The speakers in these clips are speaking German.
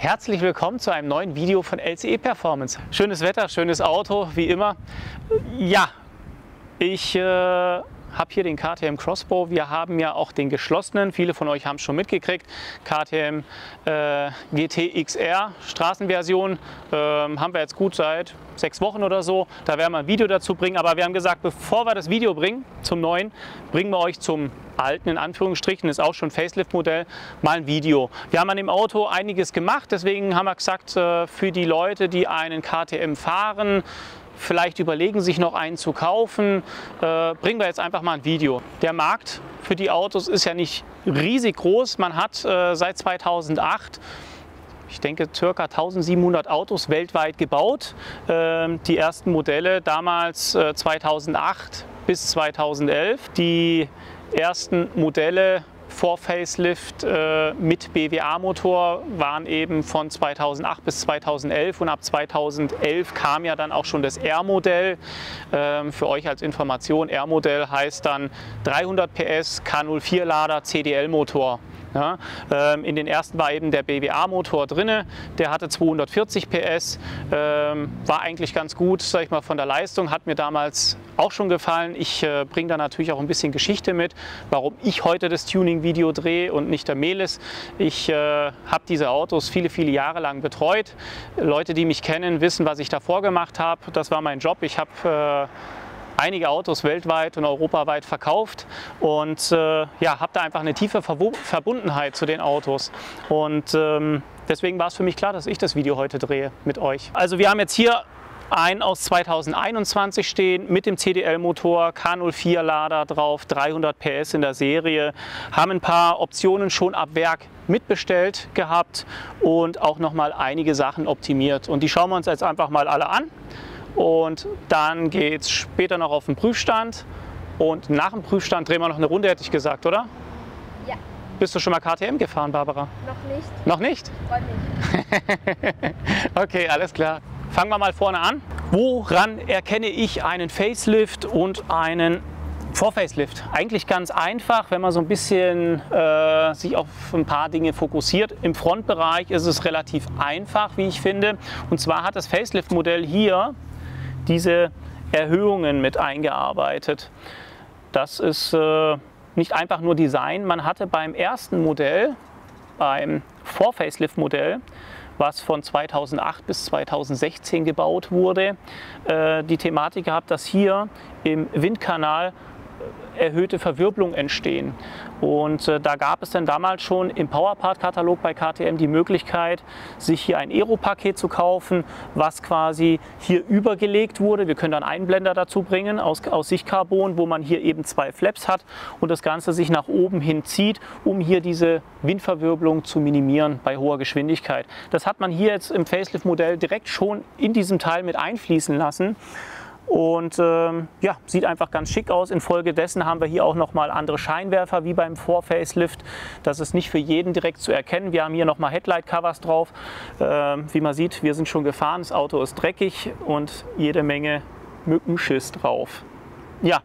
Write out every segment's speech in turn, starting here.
Herzlich willkommen zu einem neuen Video von LCE Performance. Schönes Wetter, schönes Auto, wie immer. Ja, ich habe hier den KTM Crossbow. Wir haben ja auch den geschlossenen, viele von euch haben es schon mitgekriegt, KTM GT XR Straßenversion. Haben wir jetzt gut seit 6 Wochen oder so. Da werden wir ein Video dazu bringen. Aber wir haben gesagt, bevor wir das Video bringen zum neuen, bringen wir euch zum alten, in Anführungsstrichen, ist auch schon Facelift-Modell, mal ein Video. Wir haben an dem Auto einiges gemacht, deswegen haben wir gesagt, für die Leute, die einen KTM fahren, vielleicht überlegen sich noch einen zu kaufen, bringen wir jetzt einfach mal ein Video. Der Markt für die Autos ist ja nicht riesig groß. Man hat seit 2008 ich denke, ca. 1700 Autos weltweit gebaut. Die ersten Modelle damals 2008 bis 2011. Die ersten Modelle vor Facelift mit BWA-Motor waren eben von 2008 bis 2011 und ab 2011 kam ja dann auch schon das R-Modell. Für euch als Information, R-Modell heißt dann 300 PS, K04-Lader, CDL-Motor. Ja, in den ersten war eben der BWA-Motor drin, der hatte 240 PS, war eigentlich ganz gut, sag ich mal, von der Leistung, hat mir damals auch schon gefallen. Ich bringe da natürlich auch ein bisschen Geschichte mit, warum ich heute das Tuning-Video drehe und nicht der Melis. Ich habe diese Autos viele, viele Jahre lang betreut. Leute, die mich kennen, wissen, was ich davor gemacht habe. Das war mein Job. Ich habe einige Autos weltweit und europaweit verkauft und ja, habe da einfach eine tiefe Verbundenheit zu den Autos. Und deswegen war es für mich klar, dass ich das Video heute drehe mit euch. Also wir haben jetzt hier einen aus 2021 stehen mit dem CDL-Motor, K04-Lader drauf, 300 PS in der Serie, haben ein paar Optionen schon ab Werk mitbestellt gehabt und auch noch mal einige Sachen optimiert. Und die schauen wir uns jetzt einfach mal alle an. Und dann geht es später noch auf den Prüfstand und nach dem Prüfstand drehen wir noch eine Runde, hätte ich gesagt, oder? Ja. Bist du schon mal KTM gefahren, Barbara? Noch nicht. Noch nicht? Freut mich. Okay, alles klar. Fangen wir mal vorne an. Woran erkenne ich einen Facelift und einen Vor-Facelift? Eigentlich ganz einfach, wenn man so ein bisschen sich auf ein paar Dinge fokussiert. Im Frontbereich ist es relativ einfach, wie ich finde. Und zwar hat das Facelift-Modell hier diese Erhöhungen mit eingearbeitet. Das ist nicht einfach nur Design. Man hatte beim ersten Modell, beim Vor-Facelift-Modell, was von 2008 bis 2016 gebaut wurde, die Thematik gehabt, dass hier im Windkanal erhöhte Verwirbelungen entstehen. Und da gab es dann damals schon im Powerpart-Katalog bei KTM die Möglichkeit, sich hier ein Aero-Paket zu kaufen, was quasi hier übergelegt wurde. Wir können dann einen Blender dazu bringen aus Sichtcarbon, wo man hier eben 2 Flaps hat und das Ganze sich nach oben hin zieht, um hier diese Windverwirbelung zu minimieren bei hoher Geschwindigkeit. Das hat man hier jetzt im Facelift-Modell direkt schon in diesem Teil mit einfließen lassen. Und ja, sieht einfach ganz schick aus. Infolgedessen haben wir hier auch nochmal andere Scheinwerfer wie beim Vor-Facelift. Das ist nicht für jeden direkt zu erkennen. Wir haben hier nochmal Headlight-Covers drauf. Wie man sieht, wir sind schon gefahren. Das Auto ist dreckig und jede Menge Mückenschiss drauf. Ja,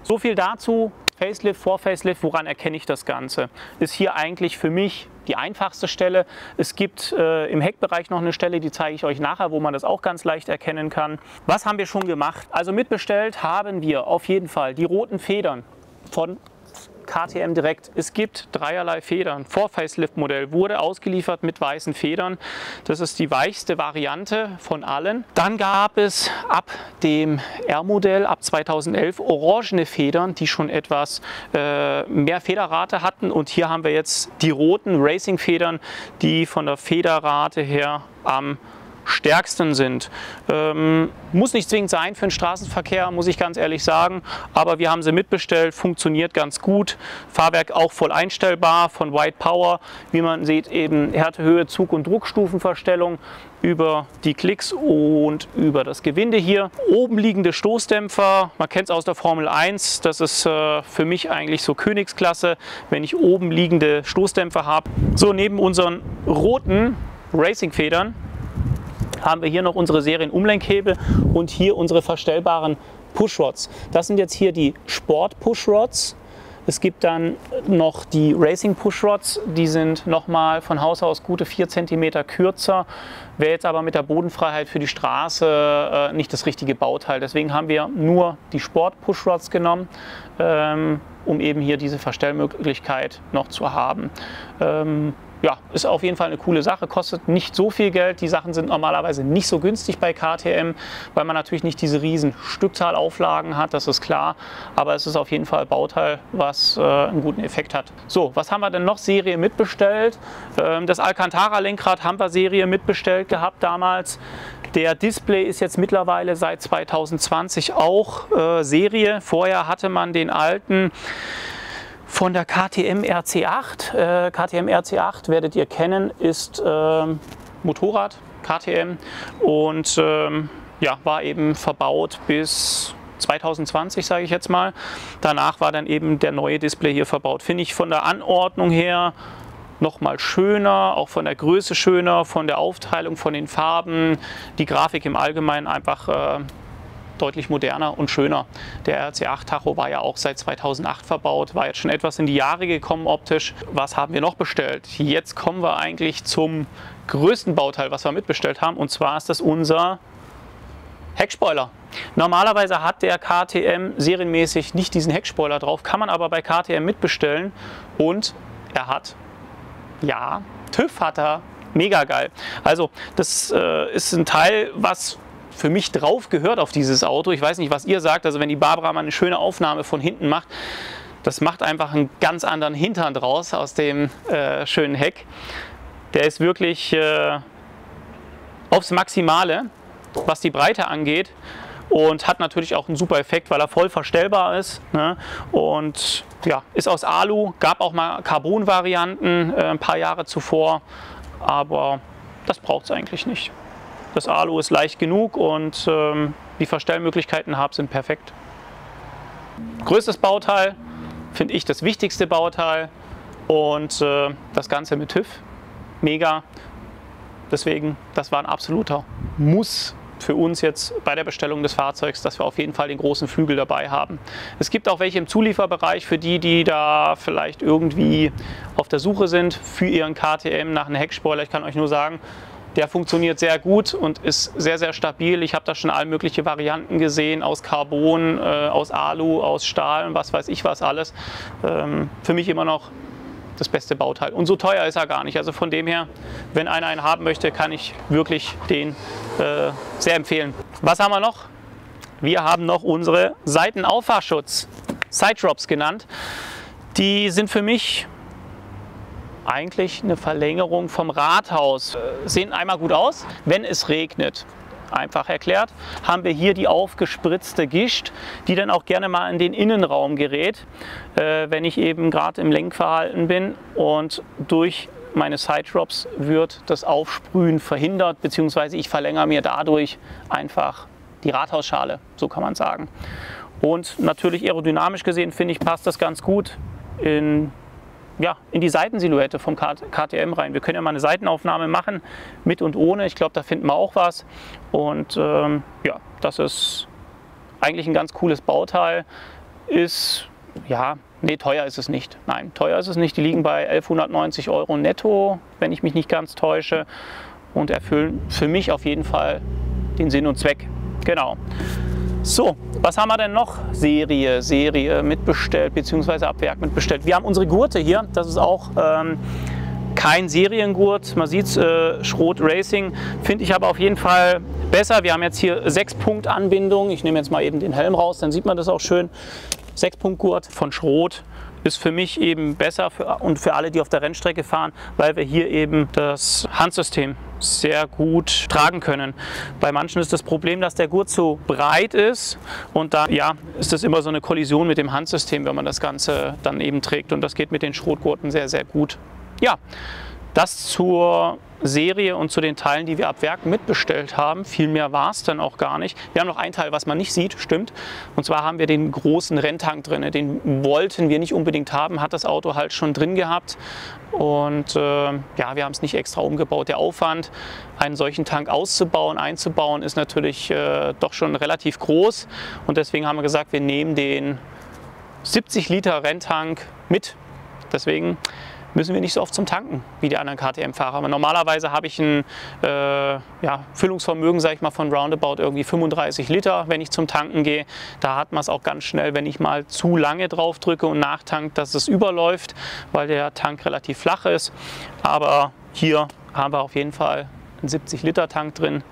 so viel dazu. Facelift, Vor-Facelift, woran erkenne ich das Ganze? Ist hier eigentlich für mich die einfachste Stelle. Es gibt im Heckbereich noch eine Stelle, die zeige ich euch nachher, wo man das auch ganz leicht erkennen kann. Was haben wir schon gemacht? Also mitbestellt haben wir auf jeden Fall die roten Federn von KTM direkt. Es gibt dreierlei Federn. Vor-Facelift-Modell wurde ausgeliefert mit weißen Federn. Das ist die weichste Variante von allen. Dann gab es ab dem R-Modell, ab 2011, orangene Federn, die schon etwas mehr Federrate hatten. Und hier haben wir jetzt die roten Racing-Federn, die von der Federrate her am stärksten sind. Muss nicht zwingend sein für den Straßenverkehr, muss ich ganz ehrlich sagen, aber wir haben sie mitbestellt, funktioniert ganz gut. Fahrwerk auch voll einstellbar von White Power, wie man sieht, eben Härte, Höhe, Zug- und Druckstufenverstellung über die Klicks und über das Gewinde hier. Oben liegende Stoßdämpfer, man kennt es aus der Formel 1, das ist für mich eigentlich so Königsklasse, wenn ich oben liegende Stoßdämpfer habe. So, neben unseren roten Racing-Federn haben wir hier noch unsere Serien-Umlenkhebel und hier unsere verstellbaren Pushrods. Das sind jetzt hier die Sport-Pushrods. Es gibt dann noch die Racing Pushrods, die sind nochmal von Haus aus gute 4 cm kürzer, wäre jetzt aber mit der Bodenfreiheit für die Straße nicht das richtige Bauteil. Deswegen haben wir nur die Sport Pushrods genommen, um eben hier diese Verstellmöglichkeit noch zu haben. Ja, ist auf jeden Fall eine coole Sache, kostet nicht so viel Geld. Die Sachen sind normalerweise nicht so günstig bei KTM, weil man natürlich nicht diese riesen Stückzahlauflagen hat, das ist klar. Aber es ist auf jeden Fall ein Bauteil, was einen guten Effekt hat. So, was haben wir denn noch Serie mitbestellt? Das Alcantara-Lenkrad haben wir Serie mitbestellt gehabt damals. Der Display ist jetzt mittlerweile seit 2020 auch Serie. Vorher hatte man den alten von der KTM RC8. KTM RC8 werdet ihr kennen, ist Motorrad KTM und ja, war eben verbaut bis 2020, sage ich jetzt mal. Danach war dann eben der neue Display hier verbaut. Finde ich von der Anordnung her noch mal schöner, auch von der Größe schöner, von der Aufteilung, von den Farben, die Grafik im Allgemeinen einfach deutlich moderner und schöner. Der RC8 Tacho war ja auch seit 2008 verbaut, war jetzt schon etwas in die Jahre gekommen optisch. Was haben wir noch bestellt? Jetzt kommen wir eigentlich zum größten Bauteil, was wir mitbestellt haben, und zwar ist das unser Heckspoiler. Normalerweise hat der KTM serienmäßig nicht diesen Heckspoiler drauf, kann man aber bei KTM mitbestellen und er hat, ja, TÜV hat er, mega geil. Also das ist ein Teil, was für mich drauf gehört auf dieses Auto. Ich weiß nicht, was ihr sagt. Also wenn die Barbara mal eine schöne Aufnahme von hinten macht, das macht einfach einen ganz anderen Hintern draus aus dem schönen Heck. Der ist wirklich aufs Maximale, was die Breite angeht, und hat natürlich auch einen super Effekt, weil er voll verstellbar ist, ne? Und ja, ist aus Alu, gab auch mal Carbon-Varianten ein paar Jahre zuvor, aber das braucht es eigentlich nicht. Das Alu ist leicht genug und die Verstellmöglichkeiten sind perfekt. Größtes Bauteil, finde ich das wichtigste Bauteil, und das Ganze mit TÜV, mega. Deswegen, das war ein absoluter Muss für uns jetzt bei der Bestellung des Fahrzeugs, dass wir auf jeden Fall den großen Flügel dabei haben. Es gibt auch welche im Zulieferbereich für die, die da vielleicht irgendwie auf der Suche sind für ihren KTM nach einem Heckspoiler. Ich kann euch nur sagen, der funktioniert sehr gut und ist sehr, sehr stabil. Ich habe da schon alle möglichen Varianten gesehen, aus Carbon, aus Alu, aus Stahl und was weiß ich was alles. Für mich immer noch das beste Bauteil. Und so teuer ist er gar nicht. Also von dem her, wenn einer einen haben möchte, kann ich wirklich den sehr empfehlen. Was haben wir noch? Wir haben noch unsere Seitenauffahrschutz, Side Drops genannt. Die sind für mich eigentlich eine Verlängerung vom Rathaus. Sehen einmal gut aus, wenn es regnet. Einfach erklärt, haben wir hier die aufgespritzte Gischt, die dann auch gerne mal in den Innenraum gerät, wenn ich eben gerade im Lenkverhalten bin, und durch meine Side Drops wird das Aufsprühen verhindert, beziehungsweise ich verlängere mir dadurch einfach die Rathausschale, so kann man sagen. Und natürlich aerodynamisch gesehen, finde ich, passt das ganz gut in die Seitensilhouette vom KTM rein. Wir können ja mal eine Seitenaufnahme machen, mit und ohne. Ich glaube, da finden wir auch was. Und ja, das ist eigentlich ein ganz cooles Bauteil. Ist, ja, nee, teuer ist es nicht. Nein, teuer ist es nicht. Die liegen bei 1190 € netto, wenn ich mich nicht ganz täusche. Und erfüllen für mich auf jeden Fall den Sinn und Zweck. Genau. So, was haben wir denn noch? Serie mitbestellt, beziehungsweise ab Werk mitbestellt. Wir haben unsere Gurte hier, das ist auch kein Seriengurt. Man sieht es, Schrot Racing, finde ich aber auf jeden Fall besser. Wir haben jetzt hier 6-Punkt-Anbindung. Ich nehme jetzt mal eben den Helm raus, dann sieht man das auch schön. 6-Punkt-Gurt von Schrot ist für mich eben besser und für alle, die auf der Rennstrecke fahren, weil wir hier eben das Handsystem sehr gut tragen können. Bei manchen ist das Problem, dass der Gurt so breit ist, und da ist das immer so eine Kollision mit dem Handsystem, wenn man das Ganze dann eben trägt, und das geht mit den Schrotgurten sehr, sehr gut. Ja, das zur Serie und zu den Teilen, die wir ab Werk mitbestellt haben. Viel mehr war es dann auch gar nicht. Wir haben noch ein Teil, was man nicht sieht, stimmt. Und zwar haben wir den großen Renntank drin. Den wollten wir nicht unbedingt haben, hat das Auto halt schon drin gehabt. Und ja, wir haben es nicht extra umgebaut. Der Aufwand, einen solchen Tank auszubauen, einzubauen, ist natürlich doch schon relativ groß. Und deswegen haben wir gesagt, wir nehmen den 70 Liter Renntank mit. Deswegen müssen wir nicht so oft zum Tanken wie die anderen KTM-Fahrer. Aber normalerweise habe ich ein Füllungsvermögen, sage ich mal, von roundabout irgendwie 35 Liter, wenn ich zum Tanken gehe. Da hat man es auch ganz schnell, wenn ich mal zu lange drauf drücke und nachtank, dass es überläuft, weil der Tank relativ flach ist. Aber hier haben wir auf jeden Fall einen 70 Liter Tank drin.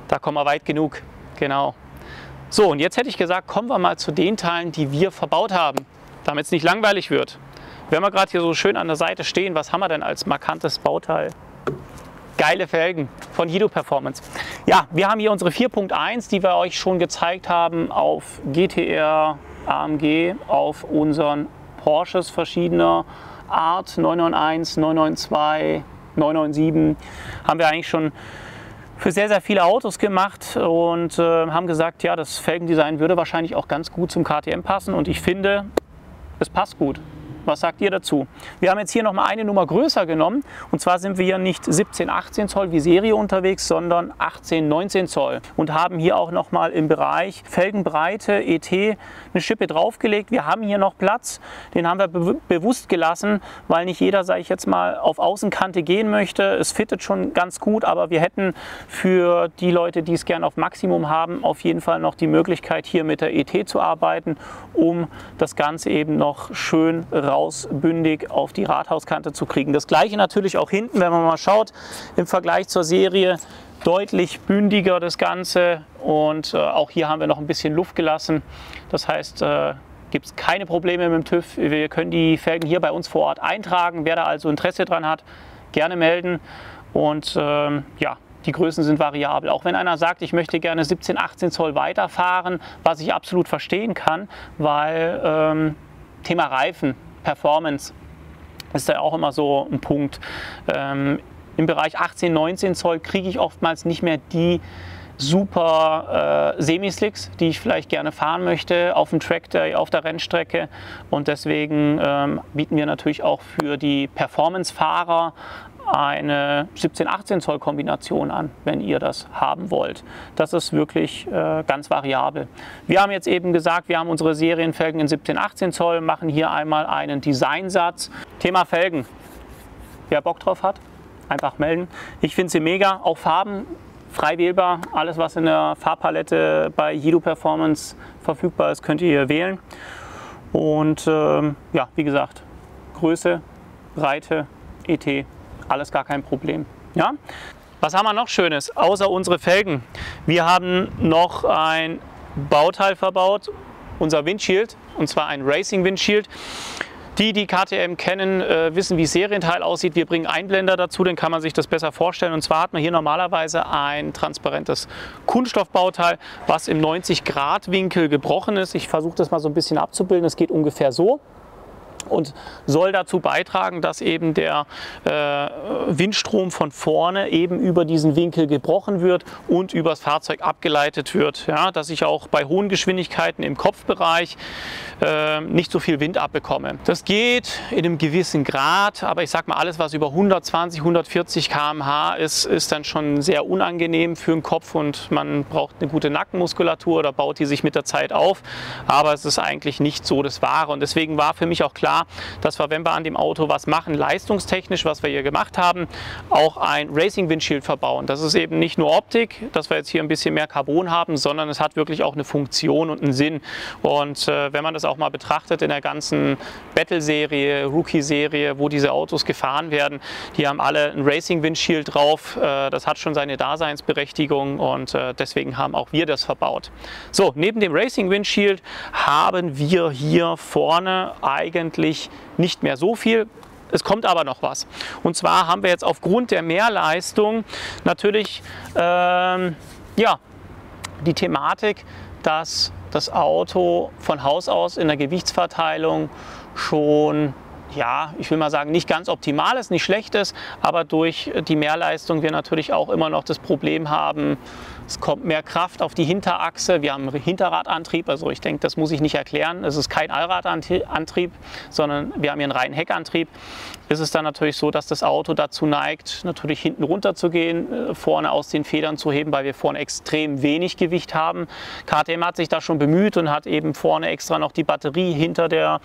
Da kommen wir weit genug. Genau. So, und jetzt hätte ich gesagt, kommen wir mal zu den Teilen, die wir verbaut haben, damit es nicht langweilig wird. Wenn wir gerade hier so schön an der Seite stehen, was haben wir denn als markantes Bauteil? Geile Felgen von Yido Performance. Ja, wir haben hier unsere 4.1, die wir euch schon gezeigt haben auf GTR, AMG, auf unseren Porsches verschiedener Art, 991, 992, 997. Haben wir eigentlich schon für sehr, sehr viele Autos gemacht und haben gesagt, ja, das Felgendesign würde wahrscheinlich auch ganz gut zum KTM passen und ich finde, es passt gut. Was sagt ihr dazu? Wir haben jetzt hier noch mal eine Nummer größer genommen und zwar sind wir hier nicht 17, 18 Zoll wie Serie unterwegs, sondern 18, 19 Zoll und haben hier auch noch mal im Bereich Felgenbreite ET eine Schippe draufgelegt. Wir haben hier noch Platz, den haben wir bewusst gelassen, weil nicht jeder, sage ich jetzt mal, auf Außenkante gehen möchte. Es fittet schon ganz gut, aber wir hätten für die Leute, die es gerne auf Maximum haben, auf jeden Fall noch die Möglichkeit, hier mit der ET zu arbeiten, um das Ganze eben noch schön rausbündig auf die Rathauskante zu kriegen. Das gleiche natürlich auch hinten, wenn man mal schaut, im Vergleich zur Serie deutlich bündiger das Ganze und auch hier haben wir noch ein bisschen Luft gelassen. Das heißt, gibt es keine Probleme mit dem TÜV. Wir können die Felgen hier bei uns vor Ort eintragen. Wer da also Interesse dran hat, gerne melden und ja, die Größen sind variabel. Auch wenn einer sagt, ich möchte gerne 17, 18 Zoll weiterfahren, was ich absolut verstehen kann, weil Thema Reifen, Performance ist ja auch immer so ein Punkt. Im Bereich 18, 19 Zoll kriege ich oftmals nicht mehr die super Semislicks, die ich vielleicht gerne fahren möchte auf dem Track, auf der Rennstrecke. Und deswegen bieten wir natürlich auch für die Performance-Fahrer eine 17-18 Zoll Kombination an, wenn ihr das haben wollt. Das ist wirklich ganz variabel. Wir haben jetzt eben gesagt, wir haben unsere Serienfelgen in 17-18 Zoll, machen hier einmal einen Designsatz. Thema Felgen. Wer Bock drauf hat, einfach melden. Ich finde sie mega, auch Farben frei wählbar. Alles, was in der Farbpalette bei Yido Performance verfügbar ist, könnt ihr hier wählen. Und ja, wie gesagt, Größe, Breite, ET, alles gar kein Problem. Ja? Was haben wir noch Schönes, außer unsere Felgen? Wir haben noch ein Bauteil verbaut, unser Windshield, und zwar ein Racing Windshield. Die KTM kennen, wissen, wie das Serienteil aussieht. Wir bringen Einblender dazu, dann kann man sich das besser vorstellen. Und zwar hat man hier normalerweise ein transparentes Kunststoffbauteil, was im 90-Grad-Winkel gebrochen ist. Ich versuche das mal so ein bisschen abzubilden. Es geht ungefähr so. Und soll dazu beitragen, dass eben der Windstrom von vorne eben über diesen Winkel gebrochen wird und übers Fahrzeug abgeleitet wird. Ja, dass ich auch bei hohen Geschwindigkeiten im Kopfbereich nicht so viel Wind abbekomme. Das geht in einem gewissen Grad, aber ich sag mal, alles was über 120, 140 km/h ist dann schon sehr unangenehm für den Kopf und man braucht eine gute Nackenmuskulatur oder baut die sich mit der Zeit auf. Aber es ist eigentlich nicht so das Wahre und deswegen war für mich auch klar, dass wir, wenn wir an dem Auto was machen, leistungstechnisch, was wir hier gemacht haben, auch ein Racing Windshield verbauen. Das ist eben nicht nur Optik, dass wir jetzt hier ein bisschen mehr Carbon haben, sondern es hat wirklich auch eine Funktion und einen Sinn. Und wenn man das auch mal betrachtet in der ganzen Battle-Serie, Rookie-Serie, wo diese Autos gefahren werden, die haben alle ein Racing Windshield drauf. Das hat schon seine Daseinsberechtigung und deswegen haben auch wir das verbaut. So, neben dem Racing Windshield haben wir hier vorne eigentlich nicht mehr so viel. Es kommt aber noch was. Und zwar haben wir jetzt aufgrund der Mehrleistung natürlich ja, die Thematik, dass das Auto von Haus aus in der Gewichtsverteilung schon ja, ich will mal sagen, nicht ganz optimal ist, nicht schlecht ist, aber durch die Mehrleistung wir natürlich auch immer noch das Problem haben, es kommt mehr Kraft auf die Hinterachse. Wir haben einen Hinterradantrieb, also ich denke, das muss ich nicht erklären. Es ist kein Allradantrieb, sondern wir haben hier einen reinen Heckantrieb. Es ist dann natürlich so, dass das Auto dazu neigt, natürlich hinten runter zu gehen, vorne aus den Federn zu heben, weil wir vorne extrem wenig Gewicht haben. KTM hat sich da schon bemüht und hat eben vorne extra noch die Batterie hinter der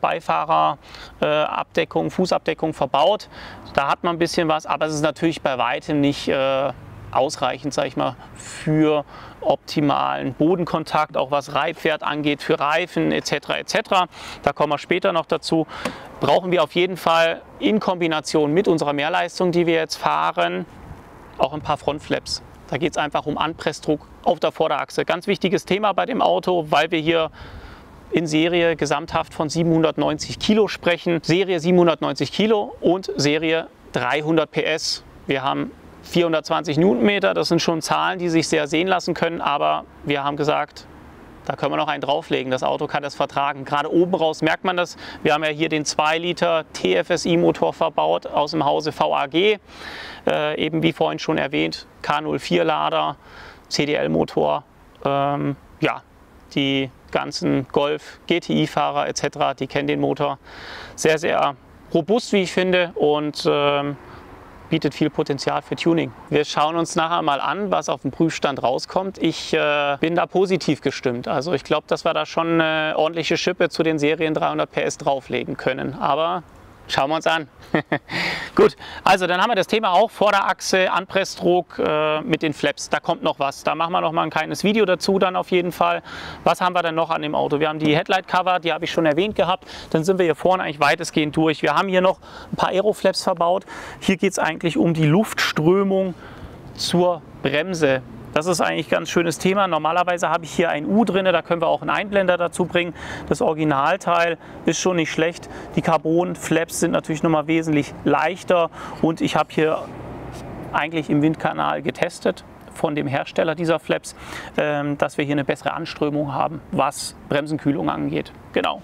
Beifahrerabdeckung, Fußabdeckung verbaut. Da hat man ein bisschen was, aber es ist natürlich bei weitem nicht ausreichend, sage ich mal, für optimalen Bodenkontakt, auch was Reibwert angeht, für Reifen etc. etc. Da kommen wir später noch dazu. Brauchen wir auf jeden Fall in Kombination mit unserer Mehrleistung, die wir jetzt fahren, auch ein paar Frontflaps. Da geht es einfach um Anpressdruck auf der Vorderachse. Ganz wichtiges Thema bei dem Auto, weil wir hier in Serie gesamthaft von 790 Kilo sprechen. Serie 790 Kilo und Serie 300 PS. Wir haben 420 Newtonmeter, das sind schon Zahlen, die sich sehr sehen lassen können, aber wir haben gesagt, da können wir noch einen drauflegen. Das Auto kann das vertragen. Gerade oben raus merkt man das. Wir haben ja hier den 2 Liter TFSI-Motor verbaut aus dem Hause VAG. Eben wie vorhin schon erwähnt, K04-Lader, CDL-Motor. Ja, die ganzen Golf, GTI-Fahrer etc., die kennen den Motor. Sehr, sehr robust, wie ich finde, und bietet viel Potenzial für Tuning. Wir schauen uns nachher mal an, was auf dem Prüfstand rauskommt. Ich bin da positiv gestimmt. Also ich glaube, dass wir da schon eine ordentliche Schippe zu den Serien 300 PS drauflegen können. Aber schauen wir uns an. Gut, also dann haben wir das Thema auch, Vorderachse, Anpressdruck mit den Flaps. Da kommt noch was. Da machen wir noch mal ein kleines Video dazu dann auf jeden Fall. Was haben wir denn noch an dem Auto? Wir haben die Headlight-Cover, die habe ich schon erwähnt gehabt. Dann sind wir hier vorne eigentlich weitestgehend durch. Wir haben hier noch ein paar Aeroflaps verbaut. Hier geht es eigentlich um die Luftströmung zur Bremse. Das ist eigentlich ein ganz schönes Thema. Normalerweise habe ich hier ein U drin, da können wir auch einen Einblender dazu bringen. Das Originalteil ist schon nicht schlecht. Die Carbon-Flaps sind natürlich nochmal wesentlich leichter und ich habe hier eigentlich im Windkanal getestet von dem Hersteller dieser Flaps, dass wir hier eine bessere Anströmung haben, was Bremsenkühlung angeht. Genau.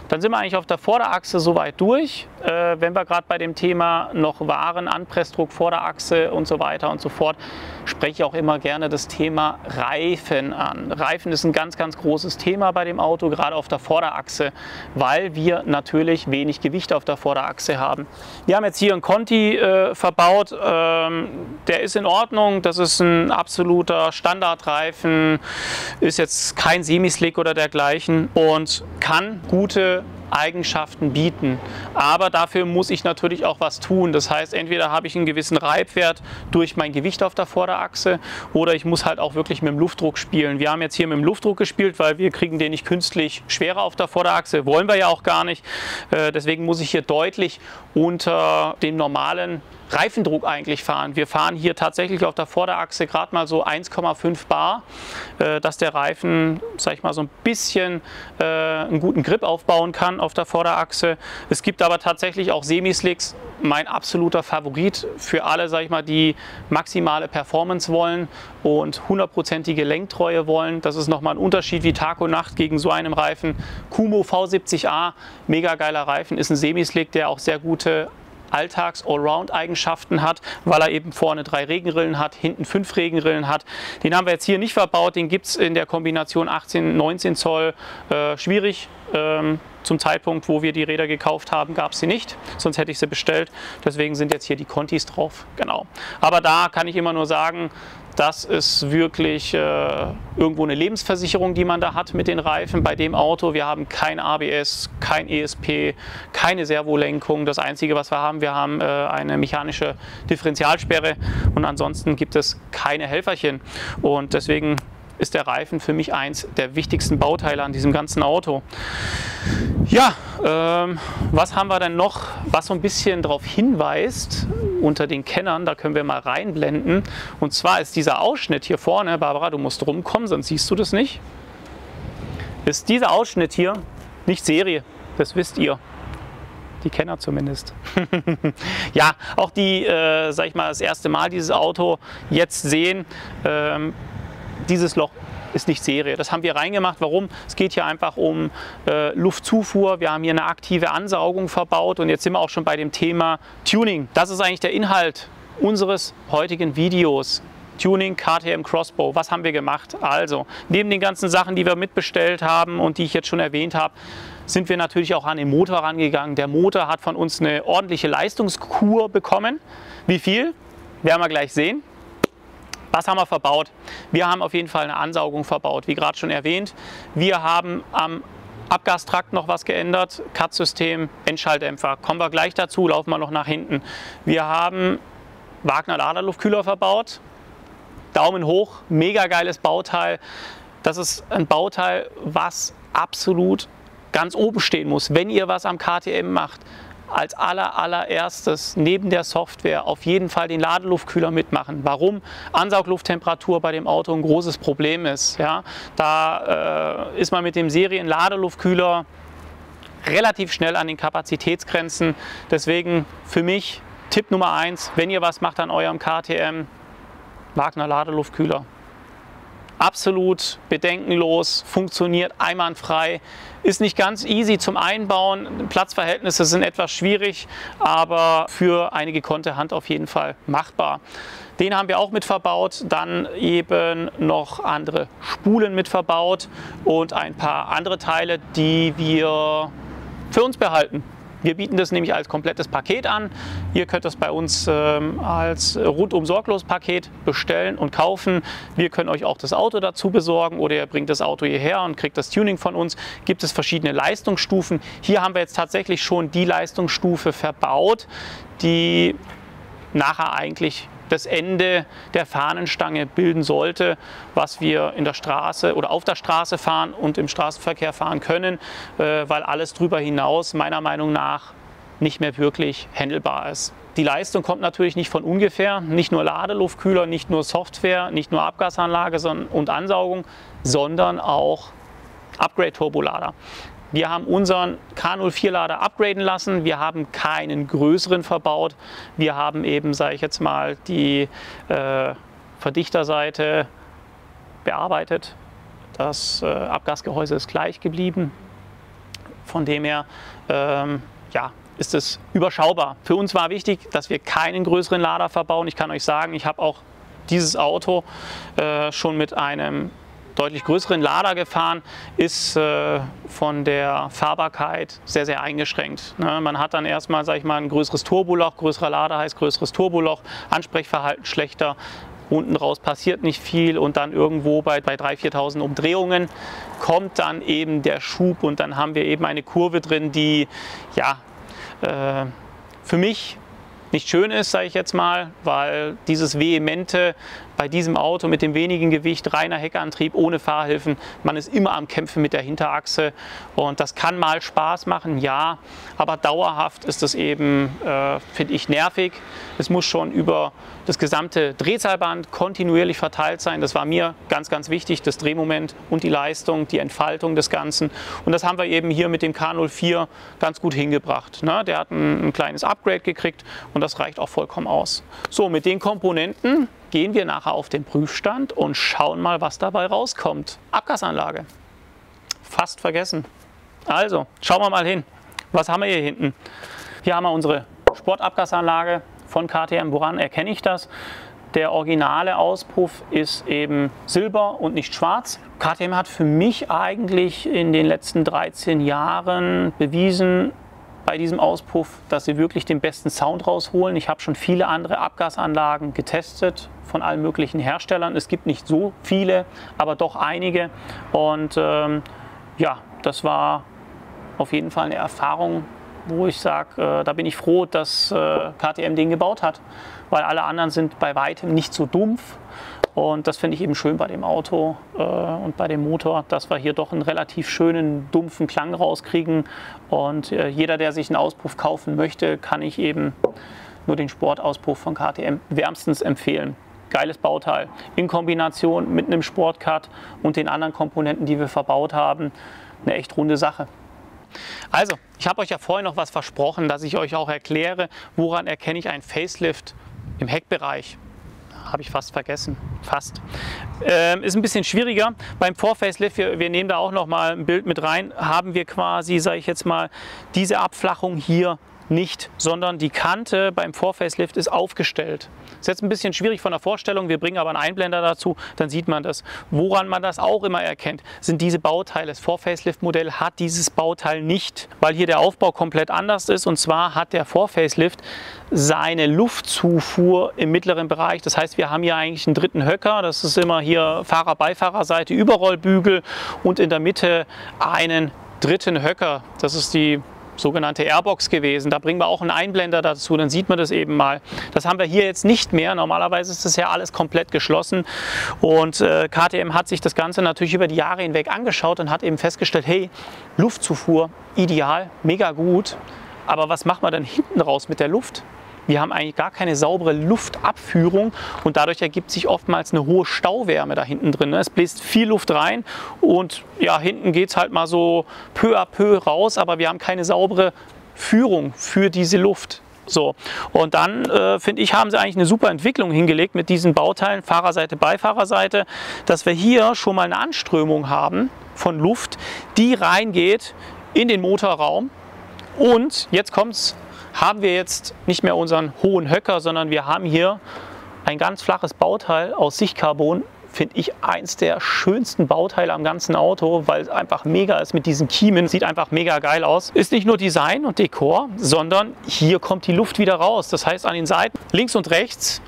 Dann sind wir eigentlich auf der Vorderachse soweit durch. Wenn wir gerade bei dem Thema noch waren, Anpressdruck, Vorderachse und so weiter und so fort, spreche ich auch immer gerne das Thema Reifen an. Reifen ist ein ganz, ganz großes Thema bei dem Auto, gerade auf der Vorderachse, weil wir natürlich wenig Gewicht auf der Vorderachse haben. Wir haben jetzt hier einen Conti verbaut, der ist in Ordnung, das ist ein absoluter Standardreifen, ist jetzt kein Semislick oder dergleichen und kann gute Eigenschaften bieten. Aber dafür muss ich natürlich auch was tun. Das heißt, entweder habe ich einen gewissen Reibwert durch mein Gewicht auf der Vorderachse oder ich muss halt auch wirklich mit dem Luftdruck spielen. Wir haben jetzt hier mit dem Luftdruck gespielt, weil wir kriegen den nicht künstlich schwerer auf der Vorderachse. Wollen wir ja auch gar nicht. Deswegen muss ich hier deutlich unter dem normalen Reifendruck eigentlich fahren. Wir fahren hier tatsächlich auf der Vorderachse gerade mal so 1,5 Bar, dass der Reifen, sag ich mal, so ein bisschen einen guten Grip aufbauen kann auf der Vorderachse. Es gibt aber tatsächlich auch Semislicks, mein absoluter Favorit für alle, sag ich mal, die maximale Performance wollen und 100%ige Lenktreue wollen. Das ist nochmal ein Unterschied wie Tag und Nacht gegen so einem Reifen. Kumo V70A, mega geiler Reifen, ist ein Semislick, der auch sehr gute Alltags-Allround-Eigenschaften hat, weil er eben vorne 3 Regenrillen hat, hinten 5 Regenrillen hat. Den haben wir jetzt hier nicht verbaut, den gibt es in der Kombination 18, 19 Zoll schwierig. Zum Zeitpunkt, wo wir die Räder gekauft haben, gab es sie nicht, sonst hätte ich sie bestellt. Deswegen sind jetzt hier die Contis drauf. Genau. Aber da kann ich immer nur sagen, das ist wirklich irgendwo eine Lebensversicherung, die man da hat mit den Reifen bei dem Auto. Wir haben kein ABS, kein ESP, keine Servolenkung. Das Einzige, was wir haben eine mechanische Differentialsperre und ansonsten gibt es keine Helferchen. Und deswegen ist der Reifen für mich eins der wichtigsten Bauteile an diesem ganzen Auto. Ja, was haben wir denn noch, was so ein bisschen darauf hinweist unter den Kennern, da können wir mal reinblenden. Und zwar ist dieser Ausschnitt hier vorne, Barbara, du musst rumkommen, sonst siehst du das nicht, ist dieser Ausschnitt hier nicht Serie, das wisst ihr. Die Kenner zumindest. Ja, auch die, sag ich mal, das erste Mal dieses Auto jetzt sehen, dieses Loch ist nicht Serie. Das haben wir reingemacht. Warum? Es geht hier einfach um Luftzufuhr. Wir haben hier eine aktive Ansaugung verbaut und jetzt sind wir auch schon bei dem Thema Tuning. Das ist eigentlich der Inhalt unseres heutigen Videos. Tuning KTM Crossbow. Was haben wir gemacht? Also, neben den ganzen Sachen, die wir mitbestellt haben und die ich jetzt schon erwähnt habe, sind wir natürlich auch an den Motor rangegangen. Der Motor hat von uns eine ordentliche Leistungskur bekommen. Wie viel? Werden wir gleich sehen. Was haben wir verbaut? Wir haben auf jeden Fall eine Ansaugung verbaut, wie gerade schon erwähnt. Wir haben am Abgastrakt noch was geändert, Cut-System, Endschalldämpfer. Kommen wir gleich dazu, laufen wir noch nach hinten. Wir haben Wagner Laderluftkühler verbaut. Daumen hoch, mega geiles Bauteil. Das ist ein Bauteil, was absolut ganz oben stehen muss, wenn ihr was am KTM macht. Als allererstes neben der Software auf jeden Fall den Ladeluftkühler mitmachen. Warum? Ansauglufttemperatur bei dem Auto ein großes Problem ist. Ja? Da ist man mit dem Serien-Ladeluftkühler relativ schnell an den Kapazitätsgrenzen. Deswegen für mich Tipp Nummer 1, wenn ihr was macht an eurem KTM, Wagner Ladeluftkühler. Absolut bedenkenlos, funktioniert einwandfrei, ist nicht ganz easy zum Einbauen, Platzverhältnisse sind etwas schwierig, aber für eine gekonnte Hand auf jeden Fall machbar. Den haben wir auch mit verbaut, dann eben noch andere Spulen mit verbaut und ein paar andere Teile, die wir für uns behalten. Wir bieten das nämlich als komplettes Paket an. Ihr könnt das bei uns als Rundum-Sorglos-Paket bestellen und kaufen. Wir können euch auch das Auto dazu besorgen oder ihr bringt das Auto hierher und kriegt das Tuning von uns. Gibt es verschiedene Leistungsstufen. Hier haben wir jetzt tatsächlich schon die Leistungsstufe verbaut, die nachher eigentlich das Ende der Fahnenstange bilden sollte, was wir in der Straße oder auf der Straße fahren und im Straßenverkehr fahren können, weil alles darüber hinaus meiner Meinung nach nicht mehr wirklich handelbar ist. Die Leistung kommt natürlich nicht von ungefähr, nicht nur Ladeluftkühler, nicht nur Software, nicht nur Abgasanlage und Ansaugung, sondern auch Upgrade-Turbolader. Wir haben unseren K04-Lader upgraden lassen. Wir haben keinen größeren verbaut. Wir haben eben, sage ich jetzt mal, die Verdichterseite bearbeitet. Das Abgasgehäuse ist gleich geblieben. Von dem her ja, ist es überschaubar. Für uns war wichtig, dass wir keinen größeren Lader verbauen. Ich kann euch sagen, ich habe auch dieses Auto schon mit einem deutlich größeren Lader gefahren, ist von der Fahrbarkeit sehr, sehr eingeschränkt. Ne? Man hat dann erstmal, sage ich mal, ein größeres Turboloch, größerer Lader heißt größeres Turboloch, Ansprechverhalten schlechter, unten raus passiert nicht viel und dann irgendwo bei 3.000, 4.000 Umdrehungen kommt dann eben der Schub und dann haben wir eben eine Kurve drin, die ja für mich nicht schön ist, sage ich jetzt mal, weil dieses Vehemente bei diesem Auto mit dem wenigen Gewicht, reiner Heckantrieb, ohne Fahrhilfen, man ist immer am Kämpfen mit der Hinterachse und das kann mal Spaß machen, ja, aber dauerhaft ist es eben, finde ich, nervig. Es muss schon über das gesamte Drehzahlband kontinuierlich verteilt sein. Das war mir ganz, ganz wichtig, das Drehmoment und die Leistung, die Entfaltung des Ganzen. Und das haben wir eben hier mit dem K04 ganz gut hingebracht. Ne? Der hat ein kleines Upgrade gekriegt und das reicht auch vollkommen aus. So, mit den Komponenten gehen wir nachher auf den Prüfstand und schauen mal, was dabei rauskommt. Abgasanlage. Fast vergessen. Also, schauen wir mal hin. Was haben wir hier hinten? Hier haben wir unsere Sportabgasanlage von KTM. Woran erkenne ich das? Der originale Auspuff ist eben silber und nicht schwarz. KTM hat für mich eigentlich in den letzten 13 Jahren bewiesen, bei diesem Auspuff, dass sie wirklich den besten Sound rausholen. Ich habe schon viele andere Abgasanlagen getestet von allen möglichen Herstellern. Es gibt nicht so viele, aber doch einige. Und ja, das war auf jeden Fall eine Erfahrung, wo ich sage, da bin ich froh, dass KTM den gebaut hat, weil alle anderen sind bei weitem nicht so dumpf. Und das finde ich eben schön bei dem Auto und bei dem Motor, dass wir hier doch einen relativ schönen, dumpfen Klang rauskriegen. Und jeder, der sich einen Auspuff kaufen möchte, kann ich eben nur den Sportauspuff von KTM wärmstens empfehlen. Geiles Bauteil in Kombination mit einem Sportcut und den anderen Komponenten, die wir verbaut haben. Eine echt runde Sache. Also, ich habe euch ja vorhin noch was versprochen, dass ich euch auch erkläre, woran erkenne ich einen Facelift im Heckbereich. habe ich fast vergessen. Fast. Ist ein bisschen schwieriger. Beim Vor-Facelift, wir nehmen da auch noch mal ein Bild mit rein, haben wir quasi, sage ich jetzt mal, diese Abflachung hier nicht, sondern die Kante beim Vor-Facelift ist aufgestellt. Ist jetzt ein bisschen schwierig von der Vorstellung, wir bringen aber einen Einblender dazu, dann sieht man das. Woran man das auch immer erkennt, sind diese Bauteile. Das Vor-Facelift-Modell hat dieses Bauteil nicht, weil hier der Aufbau komplett anders ist, und zwar hat der Vor-Facelift seine Luftzufuhr im mittleren Bereich. Das heißt, wir haben hier eigentlich einen dritten Höcker, das ist immer hier Fahrer-Beifahrerseite, Überrollbügel, und in der Mitte einen dritten Höcker. Das ist die sogenannte Airbox gewesen. Da bringen wir auch einen Einblender dazu, dann sieht man das eben mal. Das haben wir hier jetzt nicht mehr. Normalerweise ist das ja alles komplett geschlossen, und KTM hat sich das Ganze natürlich über die Jahre hinweg angeschaut und hat eben festgestellt, hey, Luftzufuhr ideal, mega gut, aber was machen wir denn hinten raus mit der Luft? Wir haben eigentlich gar keine saubere Luftabführung, und dadurch ergibt sich oftmals eine hohe Stauwärme da hinten drin. Es bläst viel Luft rein, und ja, hinten geht es halt mal so peu à peu raus, aber wir haben keine saubere Führung für diese Luft. So, und dann finde ich, haben sie eigentlich eine super Entwicklung hingelegt mit diesen Bauteilen, Fahrerseite, Beifahrerseite, dass wir hier schon mal eine Anströmung haben von Luft, die reingeht in den Motorraum. Und jetzt kommt's, haben wir jetzt nicht mehr unseren hohen Höcker, sondern wir haben hier ein ganz flaches Bauteil aus Sichtcarbon. Finde ich eins der schönsten Bauteile am ganzen Auto, weil es einfach mega ist mit diesen Kiemen. Sieht einfach mega geil aus. Ist nicht nur Design und Dekor, sondern hier kommt die Luft wieder raus. Das heißt, an den Seiten links und rechts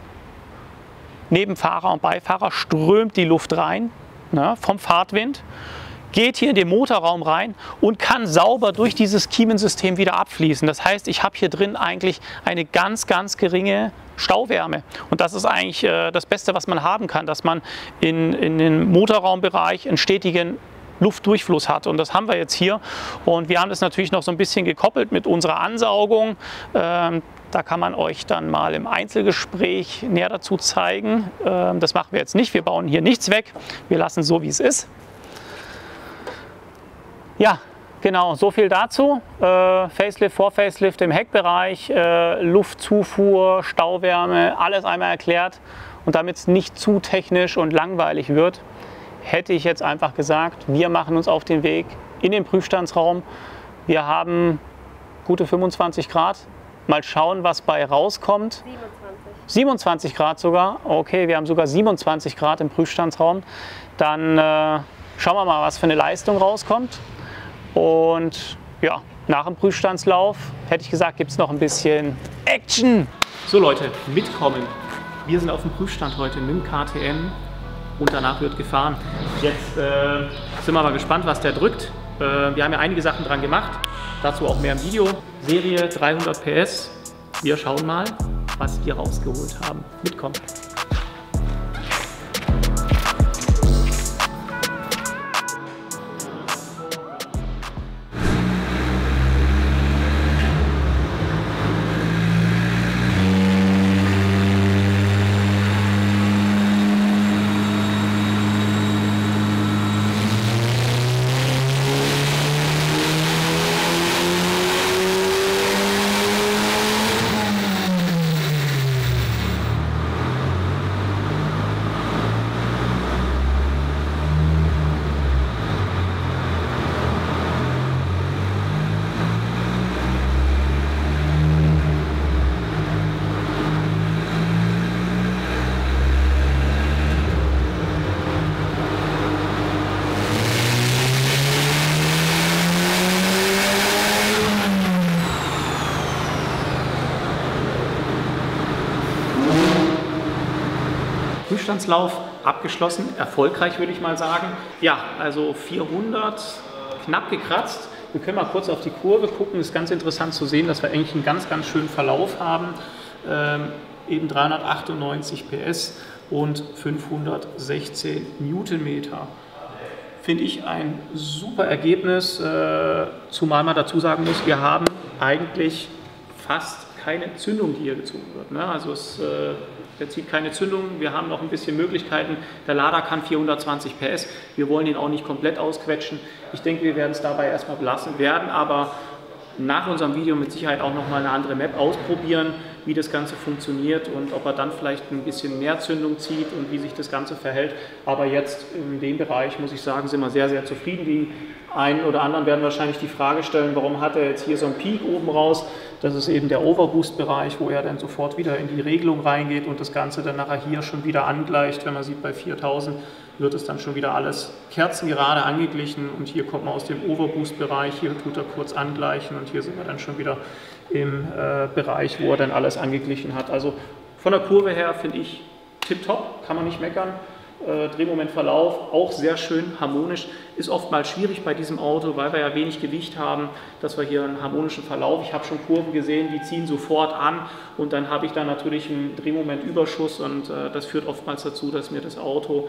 neben Fahrer und Beifahrer strömt die Luft rein, ne, vom Fahrtwind. Geht hier in den Motorraum rein und kann sauber durch dieses Kiemensystem wieder abfließen. Das heißt, ich habe hier drin eigentlich eine ganz, ganz geringe Stauwärme. Und das ist eigentlich das Beste, was man haben kann, dass man in den Motorraumbereich einen stetigen Luftdurchfluss hat. Und das haben wir jetzt hier. Und wir haben das natürlich noch so ein bisschen gekoppelt mit unserer Ansaugung. Da kann man euch dann mal im Einzelgespräch näher dazu zeigen. Das machen wir jetzt nicht. Wir bauen hier nichts weg. Wir lassen es so, wie es ist. Ja, genau, so viel dazu. Facelift, Vor-Facelift im Heckbereich, Luftzufuhr, Stauwärme, alles einmal erklärt. Und damit es nicht zu technisch und langweilig wird, hätte ich jetzt einfach gesagt, wir machen uns auf den Weg in den Prüfstandsraum. Wir haben gute 25 Grad. Mal schauen, was bei rauskommt. 27 Grad sogar. Okay, wir haben sogar 27 Grad im Prüfstandsraum. Dann schauen wir mal, was für eine Leistung rauskommt. Und ja, nach dem Prüfstandslauf, hätte ich gesagt, gibt es noch ein bisschen Action. So Leute, mitkommen. Wir sind auf dem Prüfstand heute mit dem KTM und danach wird gefahren. Jetzt sind wir mal gespannt, was der drückt. Wir haben ja einige Sachen dran gemacht, dazu auch mehr im Video. Serie 300 PS. Wir schauen mal, was wir rausgeholt haben. Mitkommen. Prüfstandslauf abgeschlossen, erfolgreich würde ich mal sagen. Ja, also 400, knapp gekratzt. Wir können mal kurz auf die Kurve gucken. Es ist ganz interessant zu sehen, dass wir eigentlich einen ganz, ganz schönen Verlauf haben. Eben 398 PS und 516 Newtonmeter. Finde ich ein super Ergebnis, zumal man dazu sagen muss, wir haben eigentlich fast keine Zündung, die hier gezogen wird. Ne? Also der zieht keine Zündung, wir haben noch ein bisschen Möglichkeiten. Der Lader kann 420 PS, wir wollen ihn auch nicht komplett ausquetschen. Ich denke, wir werden es dabei erstmal belassen, werden aber nach unserem Video mit Sicherheit auch nochmal eine andere Map ausprobieren, wie das Ganze funktioniert und ob er dann vielleicht ein bisschen mehr Zündung zieht und wie sich das Ganze verhält. Aber jetzt in dem Bereich, muss ich sagen, sind wir sehr, sehr zufrieden. Die einen oder anderen werden wahrscheinlich die Frage stellen, warum hat er jetzt hier so einen Peak oben raus? Das ist eben der Overboost-Bereich, wo er dann sofort wieder in die Regelung reingeht und das Ganze dann nachher hier schon wieder angleicht. Wenn man sieht, bei 4000 wird es dann schon wieder alles kerzengerade angeglichen und hier kommt man aus dem Overboost-Bereich, hier tut er kurz angleichen und hier sind wir dann schon wieder im Bereich, wo er dann alles angeglichen hat. Also von der Kurve her finde ich tipptopp, kann man nicht meckern. Drehmomentverlauf auch sehr schön harmonisch, ist oftmals schwierig bei diesem Auto, weil wir ja wenig Gewicht haben, dass wir hier einen harmonischen Verlauf, ich habe schon Kurven gesehen, die ziehen sofort an und dann habe ich da natürlich einen Drehmomentüberschuss und das führt oftmals dazu, dass mir das Auto